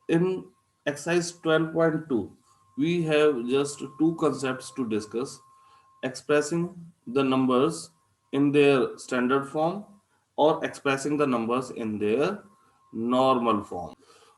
in exercise 12.2, we have just two concepts to discuss: expressing the numbers in their standard form or expressing the numbers in their normal form.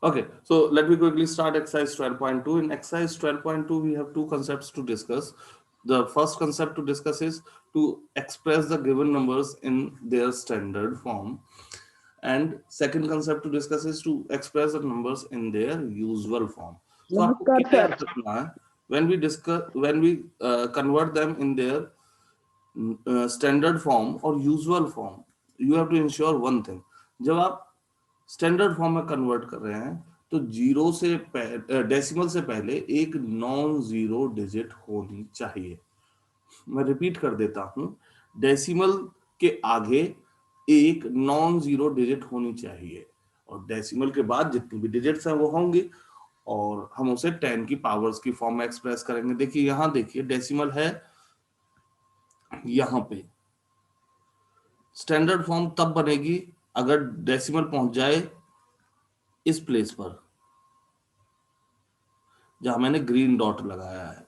Okay, so let me quickly start exercise 12.2. In exercise 12.2, we have two concepts to discuss. The first concept to discuss is to express the given numbers in their standard form, and second concept to discuss is to express the numbers in their usual form. So आपको नमस्कार क्या sir. याद रखना है, when we convert them in their standard form or usual form, you have to ensure one thing. जब आप standard form में convert कर रहे हैं तो जीरो से डेसिमल से पहले एक नॉन जीरो डिजिट होनी चाहिए। मैं रिपीट कर देता हूं, डेसिमल के आगे एक नॉन जीरो डिजिट होनी चाहिए और डेसिमल के बाद जितनी भी डिजिट्स हैं वो होंगी और हम उसे 10 की पावर्स की फॉर्म में एक्सप्रेस करेंगे। देखिए यहां देखिए डेसिमल है यहां पे। स्टैंडर्ड फॉर्म तब बनेगी अगर डेसिमल पहुंच जाए इस प्लेस पर जहां मैंने ग्रीन डॉट लगाया है।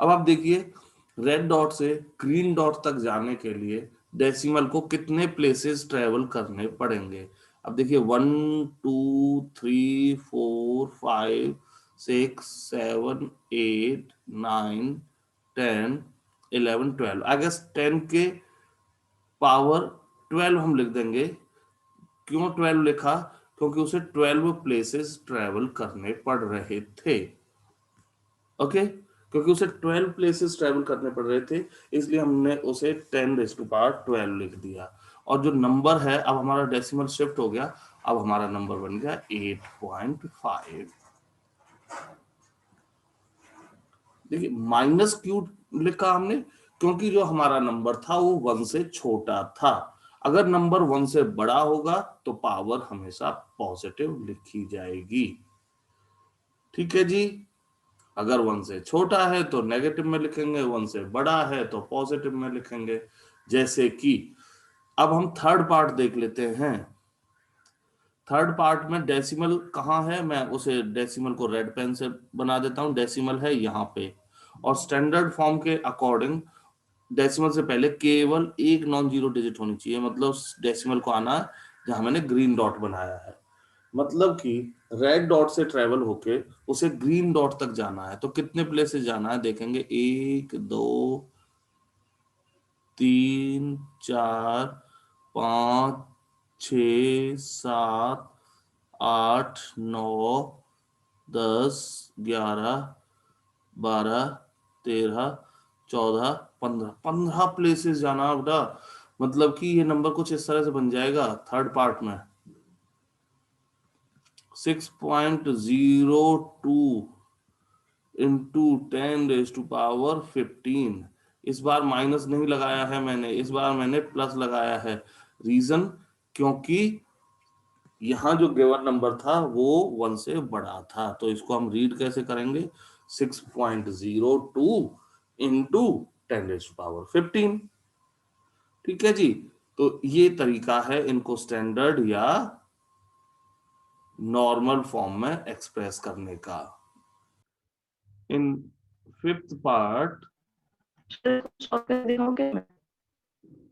अब आप देखिए रेड डॉट से ग्रीन डॉट तक जाने के लिए डेसिमल को कितने प्लेसेस ट्रेवल करने पड़ेंगे। अब देखिए 1 2 3 4 5 6 7 8 9 10 11 12। आई गेस 10 के पावर 12 हम लिख देंगे। क्यों 12 लिखा? क्योंकि उसे 12 प्लेसेस ट्रेवल करने पड़ रहे थे। ओके, क्योंकि उसे 12 प्लेसेस ट्रेवल करने पड़ रहे थे इसलिए हमने उसे 10⁻12 लिख दिया। और जो नंबर है अब हमारा डेसिमल शिफ्ट हो गया, अब हमारा नंबर बन गया 8.5। देखिए माइनस क्यों लिखा हमने? क्योंकि जो हमारा नंबर था वो 1 से छोटा था। अगर नंबर 1 से बड़ा होगा तो पावर हमेशा पॉजिटिव लिखी जाएगी। ठीक है जी। अगर 1 से छोटा है तो नेगेटिव में लिखेंगे, 1 से बड़ा है तो पॉजिटिव में लिखेंगे। जैसे कि अब हम थर्ड पार्ट देख लेते हैं। थर्ड पार्ट में डेसिमल कहाँ है, मैं उसे डेसिमल को रेड पेन से बना देता हूं। डेसिमल है यहाँ पे और स्टैंडर्ड फॉर्म के अकॉर्डिंग डेसिमल से पहले केवल एक नॉन जीरो डिजिट होनी चाहिए। मतलब डेसिमल को आना है जहां मैंने ग्रीन डॉट बनाया है। मतलब कि रेड डॉट से ट्रेवल होके उसे ग्रीन डॉट तक जाना है तो कितने प्लेसेस जाना है देखेंगे। 1 2 3 4 5 6 7 8 9 10 11 12 13 14 15 प्लेसेस जाना बेटा। मतलब कि ये नंबर कुछ इस तरह से बन जाएगा थर्ड पार्ट में 6.02 इंटू 10⁻15। इस बार माइनस नहीं लगाया है मैंने, इस बार मैंने प्लस लगाया है। रीजन क्योंकि यहाँ जो गिवन नंबर था वो 1 से बड़ा था। तो इसको हम रीड कैसे करेंगे? 6.02 इंटू 10⁻15। ठीक है जी। तो ये तरीका है इनको स्टैंडर्ड या नॉर्मल फॉर्म में एक्सप्रेस करने का। In fifth part,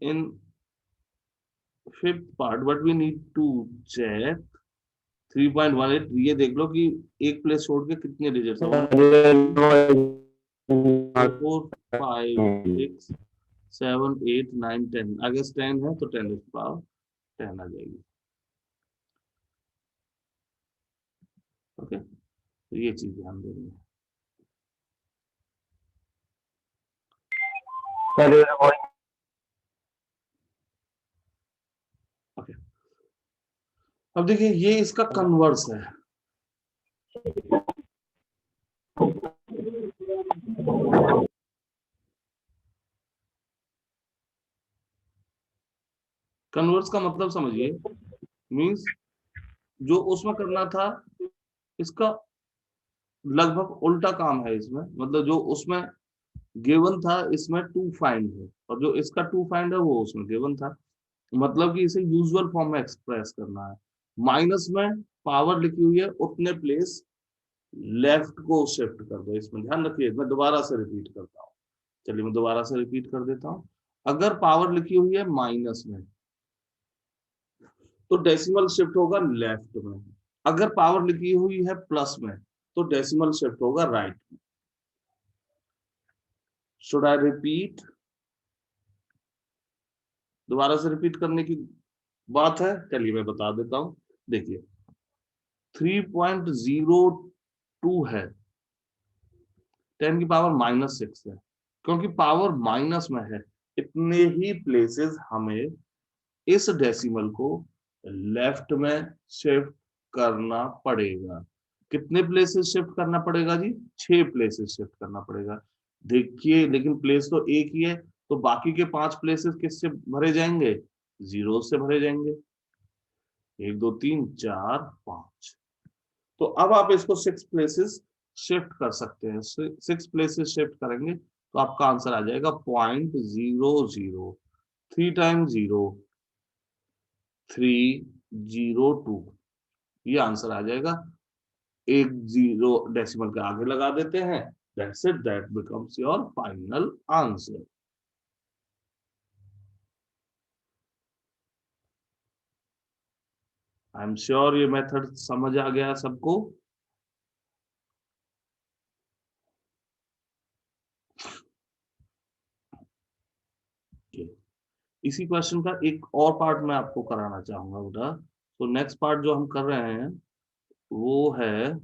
in fifth part what we need to check 3.18। ये देख लो कि एक प्लेस छोड़ के कितने डिजिट्स हैं। 4 5 6 7 8 9 10। अगर 10 है तो 10 आ जाएगी। ओके, तो ये चीज ध्यान देनी है। ओके, अब देखिए ये इसका कन्वर्स है। कन्वर्स का मतलब समझिए, मींस जो उसमें करना था इसका लगभग उल्टा काम है इसमें। मतलब जो उसमें गिवन था इसमें टू फाइंड है और जो इसका टू फाइंड है वो उसमें गिवन था। मतलब कि इसे यूजुअल फॉर्म में एक्सप्रेस करना है। माइनस में पावर लिखी हुई है उतने प्लेस लेफ्ट को शिफ्ट कर दो। इसमें ध्यान रखिए, मैं दोबारा से रिपीट करता हूँ। चलिए मैं दोबारा से रिपीट कर देता हूँ। अगर पावर लिखी हुई है माइनस में तो डेसिमल शिफ्ट होगा लेफ्ट में। अगर पावर लिखी हुई है प्लस में तो डेसिमल शिफ्ट होगा राइट में। Should I repeat? दोबारा से रिपीट करने की बात है? चलिए मैं बता देता हूं। देखिए 3.02 है, 10 की पावर -6 है। क्योंकि पावर माइनस में है, इतने ही प्लेसेस हमें इस डेसिमल को लेफ्ट में शिफ्ट करना पड़ेगा। कितने प्लेसेस शिफ्ट करना पड़ेगा जी? 6 प्लेसेस शिफ्ट करना पड़ेगा। देखिए लेकिन प्लेस तो एक ही है, तो बाकी के 5 प्लेसेस किससे भरे जाएंगे? जीरो से भरे जाएंगे। 1 2 3 4 5। तो अब आप इसको 6 प्लेसेस शिफ्ट कर सकते हैं। 6 प्लेसेस शिफ्ट करेंगे तो आपका आंसर आ जाएगा 0.00। 3 टाइम्स 0 302, ये आंसर आ जाएगा। एक जीरो डेसिमल के आगे लगा देते हैं, that's it, that becomes your final answer. I am sure ये मेथड समझ आ गया सबको। इसी क्वेश्चन का एक और पार्ट मैं आपको कराना चाहूंगा बेटा। तो नेक्स्ट पार्ट जो हम कर रहे हैं वो है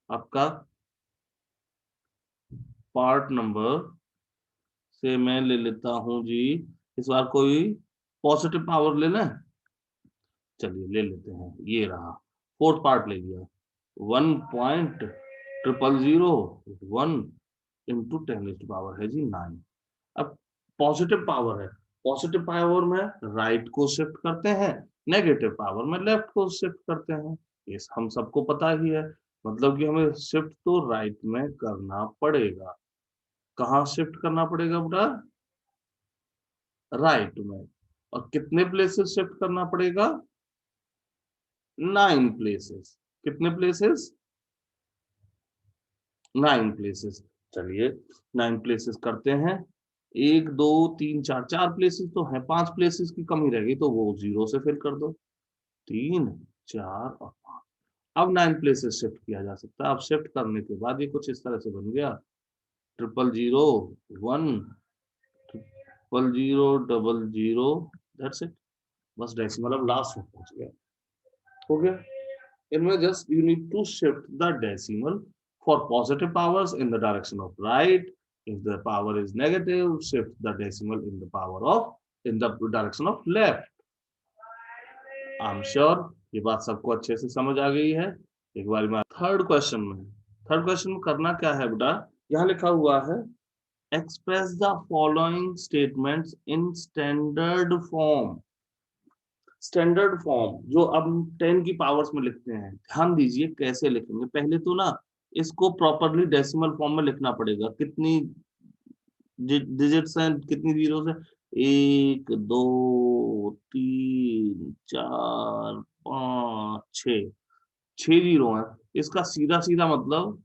आपका पार्ट नंबर से मैं ले लेता हूं जी। इस बार कोई पॉजिटिव पावर ले लें? चलिए ले लेते हैं, ये रहा। फोर्थ पार्ट ले लिया। 1.000 इंटू 10 है जी 9। अब पॉजिटिव पावर है, पॉजिटिव पावर में राइट को शिफ्ट करते हैं, नेगेटिव पावर में लेफ्ट को शिफ्ट करते हैं। ये हम सबको पता ही है। मतलब कि हमें शिफ्ट तो राइट में करना पड़ेगा। कहाँ शिफ्ट करना पड़ेगा बेटा? राइट में। और कितने प्लेसेस शिफ्ट करना पड़ेगा? 9 प्लेसेस। कितने प्लेसेस? 9 प्लेसेस। चलिए 9 प्लेसेस करते हैं। 1 2 3 4, 4 प्लेसेस तो है, 5 प्लेसेस की कमी रह गई तो वो जीरो से फिल कर दो। 3 4 और 5। अब 9 प्लेसेस शिफ्ट किया जा सकता है। अब शिफ्ट करने के बाद ये कुछ इस तरह से बन गया। 000 1 000 दैट्स इट। बस डेसिमल अब लास्ट में पहुंच गया। हो गया। इनमें just you need to shift the decimal for positive powers in the direction of right. If the power is negative, shift the decimal in the direction of left. I'm sure ये बात सबको अच्छे से समझ आ गई है। एक बार मैं थर्ड क्वेश्चन में करना क्या है बेटा? यहाँ लिखा हुआ है express the following statements in standard form. Standard form जो अब 10 की पावर्स में लिखते हैं, ध्यान दीजिए कैसे लिखेंगे। पहले तो ना इसको प्रॉपरली डेसिमल फॉर्म में लिखना पड़ेगा। कितनी डिजिट्स हैं, कितनी जीरो है? 1 2 3 4 5 6, 6 जीरो है। इसका सीधा सीधा मतलब,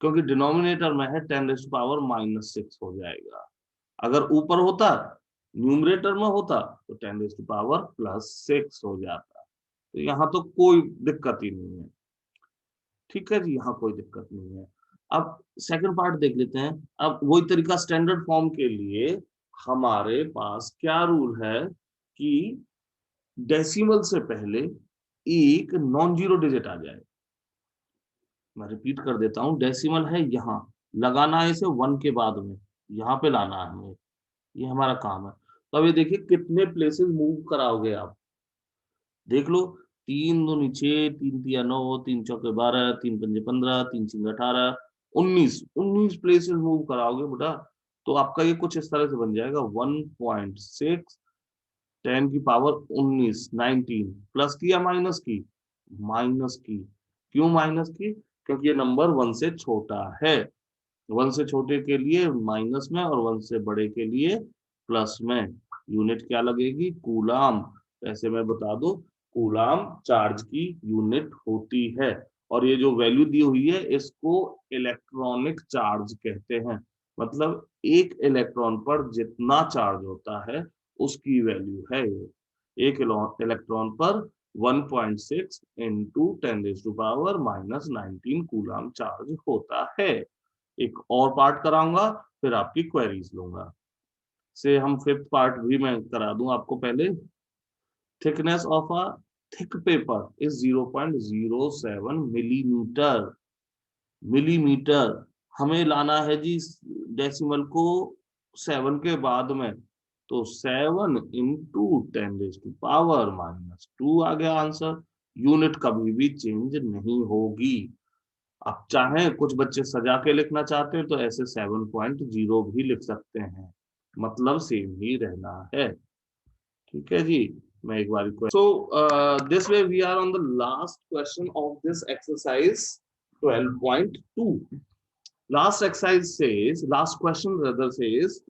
क्योंकि डिनोमिनेटर में है 10⁻⁻6 हो जाएगा। अगर ऊपर होता, न्यूमरेटर में होता तो 10⁻+6 हो जाता। तो यहाँ तो कोई दिक्कत ही नहीं है। ठीक है जी, यहाँ कोई दिक्कत नहीं है। अब सेकंड पार्ट देख लेते हैं। अब वही तरीका स्टैंडर्ड फॉर्म के लिए हमारे पास क्या रूल है कि डेसिमल से पहले एक नॉन जीरो डिजिट आ जाए। मैं रिपीट कर देता हूँ, डेसिमल है यहाँ, लगाना है इसे 1 के बाद में, यहाँ पे लाना है हमें, ये हमारा काम है। तो अब ये देखिए कितने प्लेसेस मूव कराओगे आप, देख लो। 3 दूनी 6, 3 तिया 9, 3 चौके 12, 3 पंजे 15, 3 सिंग 18, 19 प्लेसेस मूव कराओगे बेटा। तो आपका ये कुछ इस तरह से बन जाएगा 1.6 10 की पावर 19 19 प्लस की या माइनस की? माइनस की। क्यों माइनस की? क्योंकि ये नंबर 1 से छोटा है। 1 से छोटे के लिए माइनस में और 1 से बड़े के लिए प्लस में। यूनिट क्या लगेगी? कूलाम। ऐसे मैं बता दूं, कूलाम चार्ज की यूनिट होती है। और ये जो वैल्यू दी हुई है इसको इलेक्ट्रॉनिक चार्ज कहते हैं। मतलब एक इलेक्ट्रॉन पर जितना चार्ज होता है उसकी वैल्यू है ये। एक इलेक्ट्रॉन पर 1.6 इंटू 10⁻⁻19 कूलाम चार्ज होता है। एक और पार्ट कराऊंगा, फिर आपकी क्वेरीज लूंगा। से हम फिफ्थ पार्ट भी मैं करा दूं आपको पहले। Thickness of a thick paper is 0.07 millimetre. Millimetre हमें लाना है जी डेसिमल को 7 के बाद में, तो 7 इंटू 10⁻⁻2 आ गया आंसर। यूनिट कभी भी चेंज नहीं होगी। आप चाहें, कुछ बच्चे सजा के लिखना चाहते हैं तो ऐसे 7.0 भी लिख सकते हैं, मतलब सेम ही रहना है। ठीक है जी। मैं एक बार so this way we are on the last question of this exercise 12.2. Last exercise says, last question rather says,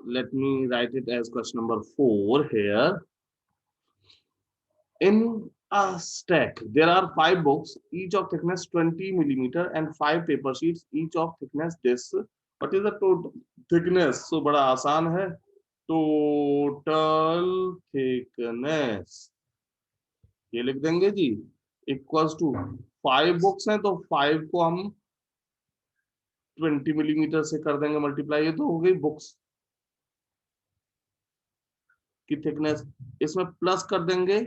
let me write it as question number 4 here. In a stack, there are 5 books, each of thickness 20 millimeter, and 5 paper sheets, each of thickness this. What is the total thickness? So बड़ा आसान है। Total thickness ये लिख देंगे जी, equals to 5 books हैं तो 5 को हम 20 मिलीमीटर से कर देंगे मल्टीप्लाई, ये तो हो गई बुक्स की थिकनेस। इसमें प्लस कर देंगे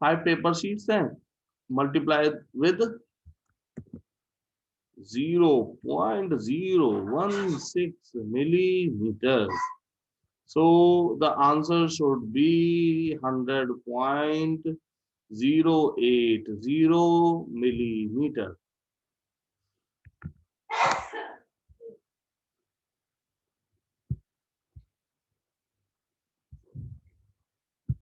5 पेपर शीट्स हैं, multiply with 0.016 millimeters. So the answer should be 100.080 millimeter.